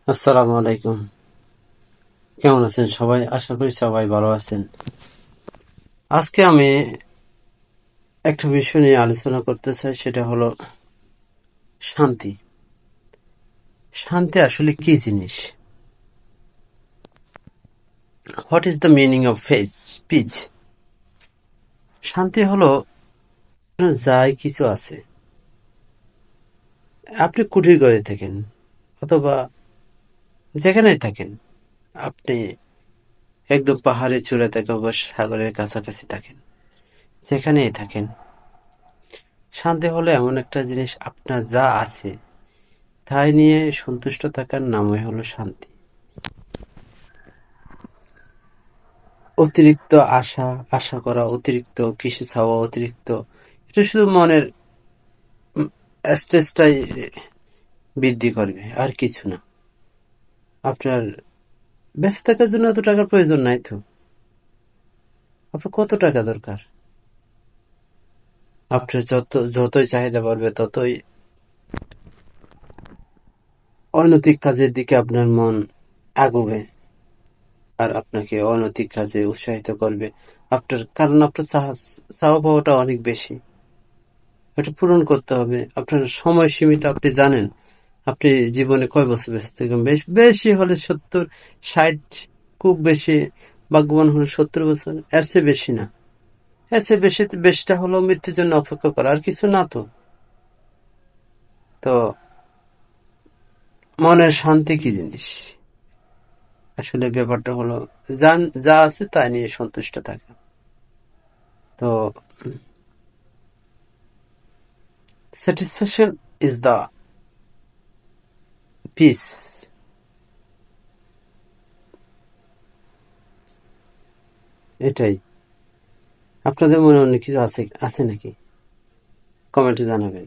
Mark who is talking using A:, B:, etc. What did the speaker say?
A: আসসালামু আলাইকুম। কেমন আছেন সবাই? আশা করি সবাই ভালো আছেন। আজকে আমি একটা বিষয় নিয়ে আলোচনা করতে চাই, সেটা হলো শান্তি। শান্তি আসলে কি জিনিস? What is the meaning of peace? শান্তি হলো আপনার যাই কিছু আছে, আপনি কুটির ঘরে থাকেন অথবা যেখানেই থাকেন, আপনি একদম পাহাড়ের চূড়া থেকে বা সাগরের কাছাকাছি থাকেন, যেখানেই থাকেন, শান্তি হলো এমন একটা জিনিস, আপনার যা আছে তাই নিয়ে সন্তুষ্ট থাকার নামই হলো শান্তি। অতিরিক্ত আশা করা, অতিরিক্ত কিছু চাওয়া, অতিরিক্ত এটা শুধু মনের স্ট্রেসটাই বৃদ্ধি করবে, আর কিছু না। আপনার বেঁচে থাকার জন্য এত টাকার প্রয়োজন নাই তো। আপনার কত টাকা দরকার? আপনার যতই চাহিদা বাড়বে, ততই অনৈতিক কাজের দিকে আপনার মন আগাবে, আর আপনাকে অনৈতিক কাজে উৎসাহিত করবে। কারণ আপনার চাওয়া পাওয়াটা অনেক বেশি, এটা পূরণ করতে হবে। আপনার সময় সীমিত, আপনি জানেন আপনি জীবনে কয় বছর বেঁচে থাকবেন। বেশি হলে 70, 60, খুব বেশি ভাগ্যবান হলে 70 বছর, এর চেয়ে বেশি না। এর চেয়ে বেশিটা হলো মৃত্যুর জন্য অপেক্ষা করা, আর কিছু না তো। তো মনের শান্তি কি জিনিস? আসলে ব্যাপারটা হলো যা আছে তাই নিয়ে সন্তুষ্ট থাকা। তো স্যাটিসফ্যাকশন ইজ দ্য পিস। এটাই। আপনাদের মনে অন্য কিছু আছে আছে নাকি? কমেন্টে জানাবেন।